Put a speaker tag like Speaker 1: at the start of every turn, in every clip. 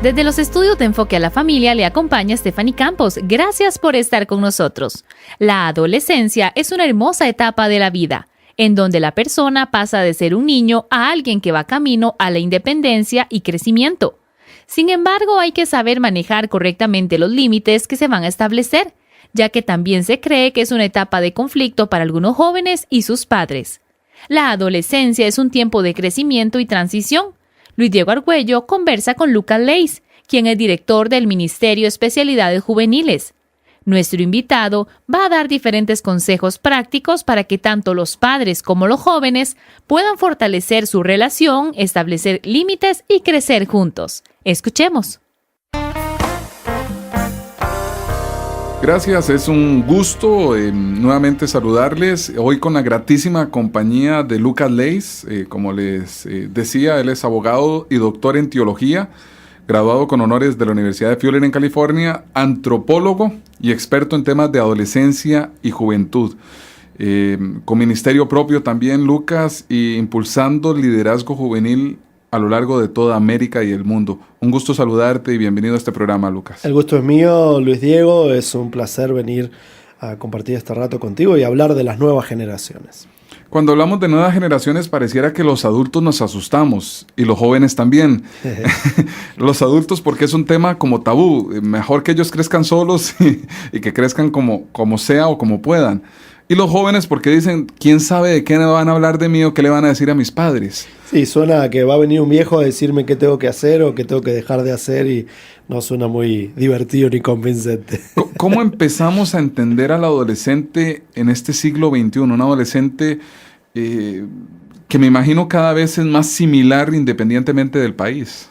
Speaker 1: Desde los estudios de Enfoque a la Familia le acompaña Stephanie Campos. Gracias por estar con nosotros. La adolescencia es una hermosa etapa de la vida, en donde la persona pasa de ser un niño a alguien que va camino a la independencia y crecimiento. Sin embargo, hay que saber manejar correctamente los límites que se van a establecer, ya que también se cree que es una etapa de conflicto para algunos jóvenes y sus padres. La adolescencia es un tiempo de crecimiento y transición. Luis Diego Argüello conversa con Lucas Leis, quien es director del Ministerio de Especialidades Juveniles. Nuestro invitado va a dar diferentes consejos prácticos para que tanto los padres como los jóvenes puedan fortalecer su relación, establecer límites y crecer juntos. Escuchemos.
Speaker 2: Gracias, es un gusto nuevamente saludarles. Hoy con la gratísima compañía de Lucas Leis. Como les decía, él es abogado y doctor en teología, graduado con honores de la Universidad de Fuller en California, antropólogo y experto en temas de adolescencia y juventud. Con ministerio propio también, Lucas, y impulsando liderazgo juvenil a lo largo de toda América y el mundo. Un gusto saludarte y bienvenido a este programa, Lucas.
Speaker 3: El gusto es mío, Luis Diego. Es un placer venir a compartir este rato contigo y hablar de las nuevas generaciones.
Speaker 2: Cuando hablamos de nuevas generaciones, pareciera que los adultos nos asustamos y los jóvenes también. Los adultos, porque es un tema como tabú. Mejor que ellos crezcan solos y que crezcan como sea o como puedan. Y los jóvenes, porque dicen, ¿quién sabe de qué van a hablar de mí o qué le van a decir a mis padres?
Speaker 3: Sí, suena a que va a venir un viejo a decirme qué tengo que hacer o qué tengo que dejar de hacer y no suena muy divertido ni convincente.
Speaker 2: ¿Cómo empezamos a entender al adolescente en este siglo XXI? Un adolescente que me imagino cada vez es más similar independientemente del país.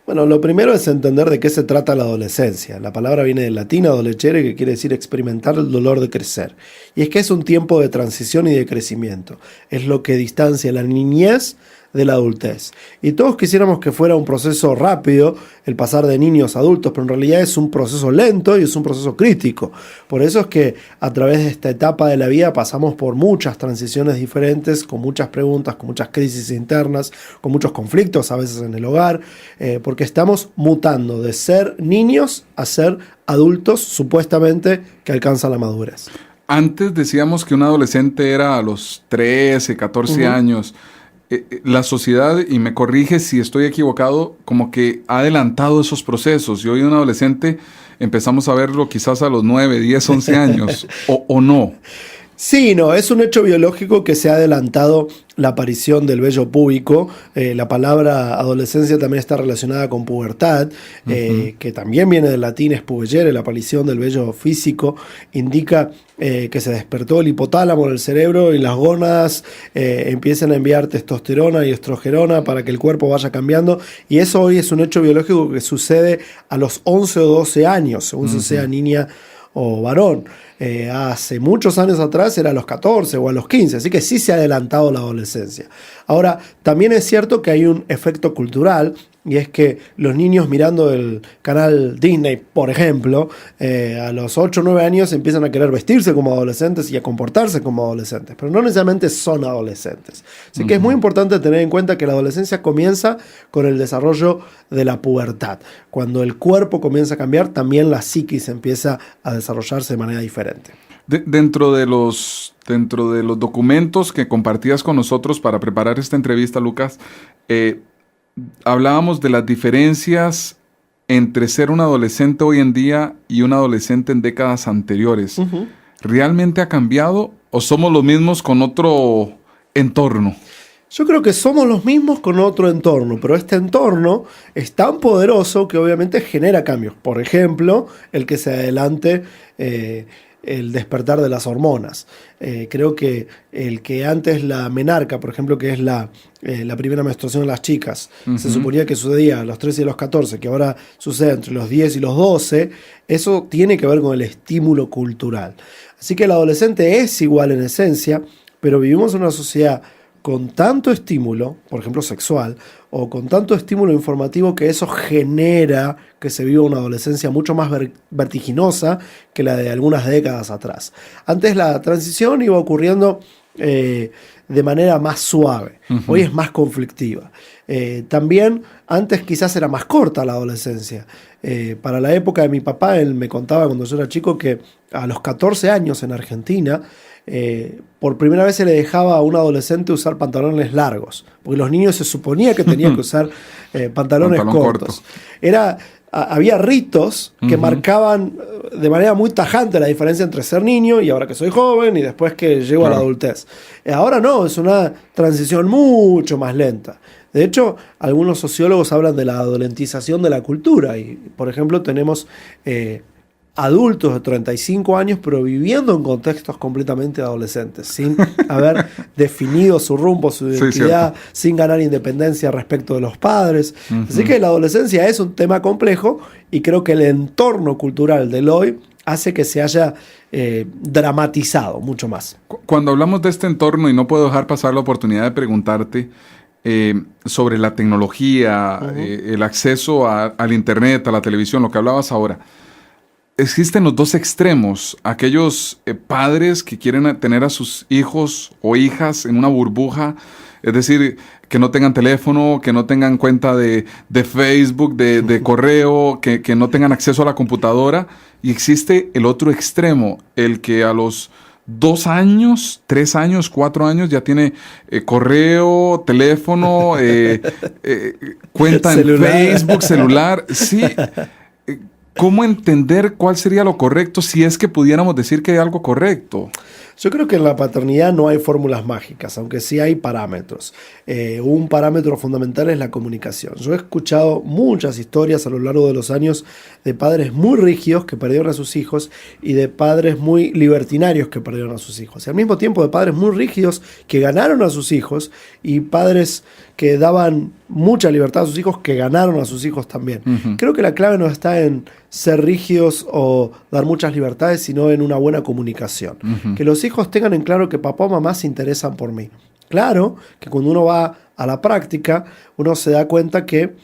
Speaker 3: Bueno, lo primero es entender de qué se trata la adolescencia. La palabra viene del latín adolecere, que quiere decir experimentar el dolor de crecer. Y es que es un tiempo de transición y de crecimiento. Es lo que distancia la niñez de la adultez. Y todos quisiéramos que fuera un proceso rápido, el pasar de niños a adultos, pero en realidad es un proceso lento y es un proceso crítico. Por eso es que a través de esta etapa de la vida pasamos por muchas transiciones diferentes, con muchas preguntas, con muchas crisis internas, con muchos conflictos a veces en el hogar, porque estamos mutando de ser niños a ser adultos supuestamente que alcanzan la madurez.
Speaker 2: Antes decíamos que un adolescente era a los 13, 14 años. La sociedad, y me corrige si estoy equivocado, como que ha adelantado esos procesos. Y hoy un adolescente empezamos a verlo quizás a los 9, 10, 11 años, o no.
Speaker 3: Sí, no, es un hecho biológico que se ha adelantado la aparición del vello púbico. La palabra adolescencia también está relacionada con pubertad, que también viene del latín espubellere, la aparición del vello físico, indica que se despertó el hipotálamo del cerebro y las gónadas empiezan a enviar testosterona y estrogerona para que el cuerpo vaya cambiando, y eso hoy es un hecho biológico que sucede a los 11 o 12 años, según se sea niña o varón. Hace muchos años atrás era a los 14 o a los 15, así que sí se ha adelantado la adolescencia. Ahora, también es cierto que hay un efecto cultural, y es que los niños mirando el canal Disney, por ejemplo, a los 8 o 9 años empiezan a querer vestirse como adolescentes y a comportarse como adolescentes, pero no necesariamente son adolescentes. Así que es muy importante tener en cuenta que la adolescencia comienza con el desarrollo de la pubertad. Cuando el cuerpo comienza a cambiar, también la psiquis empieza a desarrollarse de manera diferente.
Speaker 2: Dentro de los documentos que compartías con nosotros para preparar esta entrevista, Lucas, hablábamos de las diferencias entre ser un adolescente hoy en día y un adolescente en décadas anteriores. ¿Realmente ha cambiado o somos los mismos con otro entorno?
Speaker 3: Yo creo que somos los mismos con otro entorno, pero este entorno es tan poderoso que obviamente genera cambios. Por ejemplo, el que se adelante el despertar de las hormonas. Creo que el que antes la menarca, por ejemplo, que es la primera menstruación de las chicas, se suponía que sucedía a los 13 y los 14, que ahora sucede entre los 10 y los 12, eso tiene que ver con el estímulo cultural. Así que el adolescente es igual en esencia, pero vivimos en una sociedad con tanto estímulo, por ejemplo sexual, o con tanto estímulo informativo, que eso genera que se viva una adolescencia mucho más vertiginosa que la de algunas décadas atrás. Antes la transición iba ocurriendo de de manera más suave. Hoy es más conflictiva. También antes quizás era más corta la adolescencia. Para la época de mi papá, él me contaba cuando yo era chico que a los 14 años en Argentina, por primera vez se le dejaba a un adolescente usar pantalones largos, porque los niños se suponía que tenían que usar pantalones cortos. Había ritos que marcaban de manera muy tajante la diferencia entre ser niño y ahora que soy joven y después que llego a la adultez. Ahora no, es una transición mucho más lenta. De hecho, algunos sociólogos hablan de la adolescentización de la cultura y, por ejemplo, tenemos adultos de 35 años pero viviendo en contextos completamente adolescentes, sin haber definido su rumbo, su identidad, sin ganar independencia respecto de los padres. Así que la adolescencia es un tema complejo y creo que el entorno cultural del hoy hace que se haya dramatizado mucho más.
Speaker 2: Cuando hablamos de este entorno, y no puedo dejar pasar la oportunidad de preguntarte sobre la tecnología, el acceso al internet, a la televisión, lo que hablabas ahora. Existen los dos extremos, aquellos padres que quieren tener a sus hijos o hijas en una burbuja, es decir, que no tengan teléfono, que no tengan cuenta de Facebook, de correo, que no tengan acceso a la computadora. Y existe el otro extremo, el que a los 2 años, 3 años, 4 años ya tiene correo, teléfono, cuenta celular. En Facebook, celular. Sí. ¿Cómo entender cuál sería lo correcto si es que pudiéramos decir que hay algo correcto?
Speaker 3: Yo creo que en la paternidad no hay fórmulas mágicas, aunque sí hay parámetros. Un parámetro fundamental es la comunicación. Yo he escuchado muchas historias a lo largo de los años de padres muy rígidos que perdieron a sus hijos y de padres muy libertinarios que perdieron a sus hijos. Y al mismo tiempo de padres muy rígidos que ganaron a sus hijos y padres que daban mucha libertad a sus hijos que ganaron a sus hijos también. Creo que la clave no está en ser rígidos o dar muchas libertades, sino en una buena comunicación. Que los hijos tengan en claro que papá o mamá se interesan por mí. Claro que cuando uno va a la práctica, uno se da cuenta que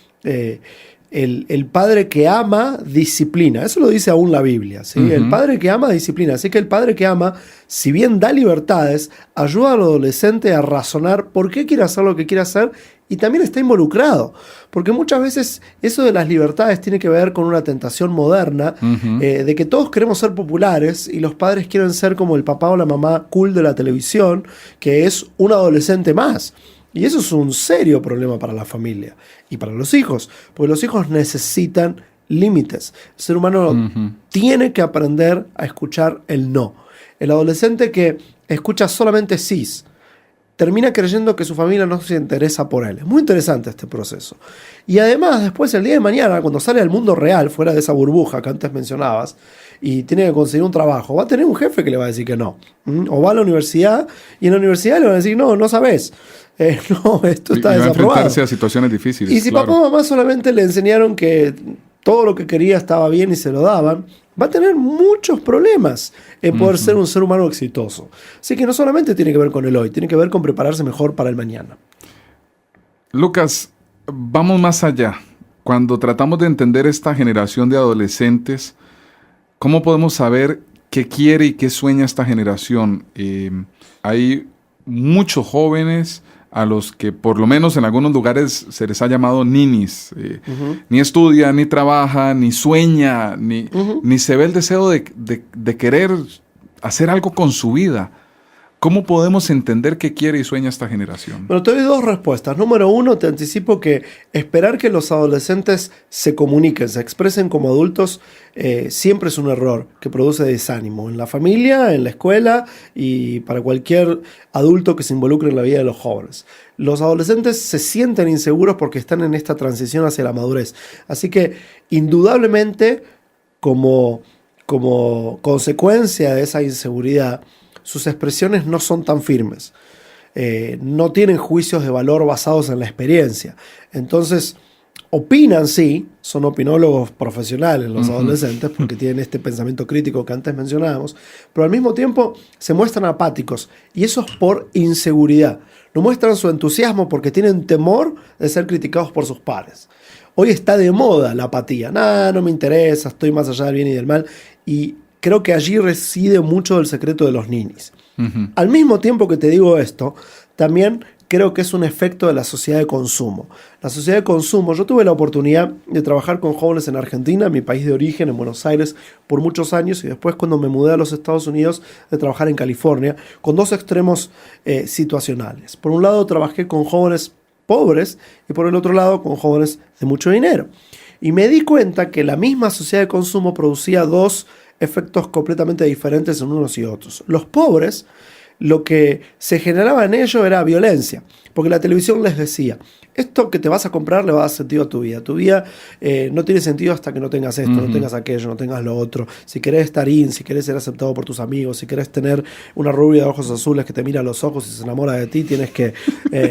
Speaker 3: el padre que ama disciplina. Eso lo dice aún la Biblia, ¿sí? El padre que ama disciplina. Así que el padre que ama, si bien da libertades, ayuda al adolescente a razonar por qué quiere hacer lo que quiere hacer y también está involucrado. Porque muchas veces eso de las libertades tiene que ver con una tentación moderna de que todos queremos ser populares y los padres quieren ser como el papá o la mamá cool de la televisión, que es un adolescente más. Y eso es un serio problema para la familia y para los hijos, porque los hijos necesitan límites. El ser humano tiene que aprender a escuchar el no. El adolescente que escucha solamente sís termina creyendo que su familia no se interesa por él. Es muy interesante este proceso. Y además, después, el día de mañana, cuando sale al mundo real, fuera de esa burbuja que antes mencionabas, y tiene que conseguir un trabajo, va a tener un jefe que le va a decir que no. O va a la universidad, y en la universidad le van a decir, no sabés. No, esto está desaprobado. Y va a enfrentarse
Speaker 2: a situaciones difíciles.
Speaker 3: Y si papá o mamá solamente le enseñaron que todo lo que quería estaba bien y se lo daban, va a tener muchos problemas en poder ser un ser humano exitoso. Así que no solamente tiene que ver con el hoy, tiene que ver con prepararse mejor para el mañana.
Speaker 2: Lucas, vamos más allá. Cuando tratamos de entender esta generación de adolescentes, ¿cómo podemos saber qué quiere y qué sueña esta generación? Hay muchos jóvenes a los que por lo menos en algunos lugares se les ha llamado ninis. Ni estudia, ni trabaja, ni sueña, ni se ve el deseo de querer hacer algo con su vida. ¿Cómo podemos entender qué quiere y sueña esta generación?
Speaker 3: Bueno, te doy 2 respuestas. Número 1, te anticipo que esperar que los adolescentes se comuniquen, se expresen como adultos, siempre es un error que produce desánimo en la familia, en la escuela y para cualquier adulto que se involucre en la vida de los jóvenes. Los adolescentes se sienten inseguros porque están en esta transición hacia la madurez. Así que, indudablemente, como consecuencia de esa inseguridad, sus expresiones no son tan firmes. No tienen juicios de valor basados en la experiencia. Entonces, opinan, sí, son opinólogos profesionales los adolescentes, porque tienen este pensamiento crítico que antes mencionábamos, pero al mismo tiempo se muestran apáticos, y eso es por inseguridad. No muestran su entusiasmo porque tienen temor de ser criticados por sus pares. Hoy está de moda la apatía. No me interesa, estoy más allá del bien y del mal, y creo que allí reside mucho del secreto de los ninis. Al mismo tiempo que te digo esto, también creo que es un efecto de la sociedad de consumo. La sociedad de consumo, yo tuve la oportunidad de trabajar con jóvenes en Argentina, mi país de origen, en Buenos Aires, por muchos años, y después cuando me mudé a los Estados Unidos, de trabajar en California, con dos extremos situacionales. Por un lado, trabajé con jóvenes pobres y por el otro lado, con jóvenes de mucho dinero. Y me di cuenta que la misma sociedad de consumo producía dos efectos completamente diferentes en unos y otros. Los pobres, lo que se generaba en ello era violencia, porque la televisión les decía, esto que te vas a comprar le va a dar sentido a tu vida. Tu vida no tiene sentido hasta que no tengas esto, no tengas aquello, no tengas lo otro. Si querés estar si querés ser aceptado por tus amigos, si querés tener una rubia de ojos azules que te mira a los ojos y se enamora de ti, tienes que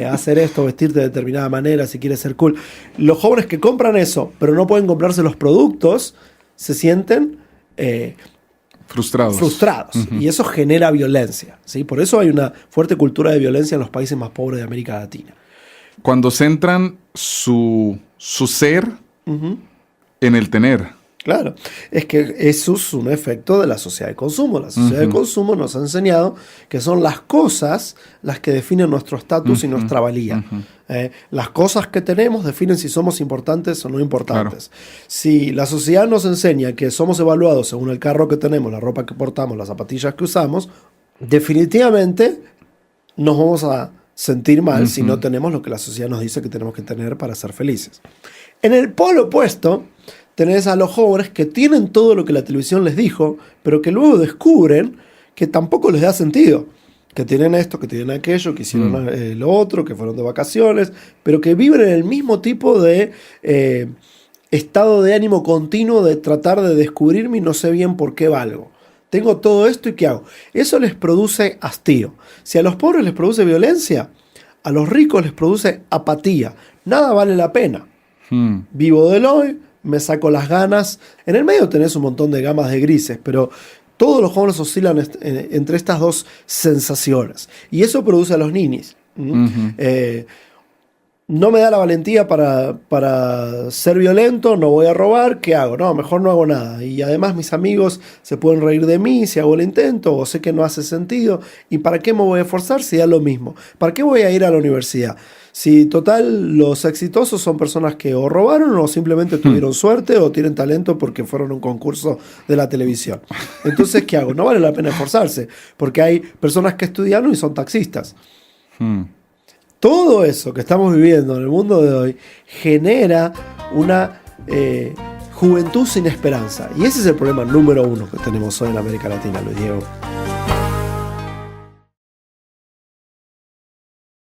Speaker 3: hacer esto, vestirte de determinada manera si quieres ser cool. Los jóvenes que compran eso, pero no pueden comprarse los productos, se sienten frustrados. Y eso genera violencia, ¿sí? Por eso hay una fuerte cultura de violencia en los países más pobres de América Latina.
Speaker 2: Cuando centran su ser en el tener.
Speaker 3: Claro, es que eso es un efecto de la sociedad de consumo. La sociedad de consumo nos ha enseñado que son las cosas las que definen nuestro estatus y nuestra valía. Las cosas que tenemos definen si somos importantes o no importantes. Claro. Si la sociedad nos enseña que somos evaluados según el carro que tenemos, la ropa que portamos, las zapatillas que usamos, definitivamente nos vamos a sentir mal si no tenemos lo que la sociedad nos dice que tenemos que tener para ser felices. En el polo opuesto, tenés a los jóvenes que tienen todo lo que la televisión les dijo, pero que luego descubren que tampoco les da sentido. Que tienen esto, que tienen aquello, que hicieron lo otro, que fueron de vacaciones, pero que viven en el mismo tipo de estado de ánimo continuo de tratar de descubrirme y no sé bien por qué valgo. Tengo todo esto y ¿qué hago? Eso les produce hastío. Si a los pobres les produce violencia, a los ricos les produce apatía. Nada vale la pena. Vivo del hoy, me saco las ganas. En el medio tenés un montón de gamas de grises, pero todos los jóvenes oscilan entre estas dos sensaciones. Y eso produce a los ninis. No me da la valentía para ser violento, no voy a robar, ¿qué hago? No, mejor no hago nada. Y además mis amigos se pueden reír de mí si hago el intento, o sé que no hace sentido. ¿Y para qué me voy a esforzar si da lo mismo? ¿Para qué voy a ir a la universidad? Si total los exitosos son personas que o robaron o simplemente tuvieron suerte o tienen talento porque fueron a un concurso de la televisión. Entonces, ¿qué hago? No vale la pena esforzarse, porque hay personas que estudiaron y son taxistas. Todo eso que estamos viviendo en el mundo de hoy genera una juventud sin esperanza. Y ese es el problema número uno que tenemos hoy en América Latina, Luis Diego.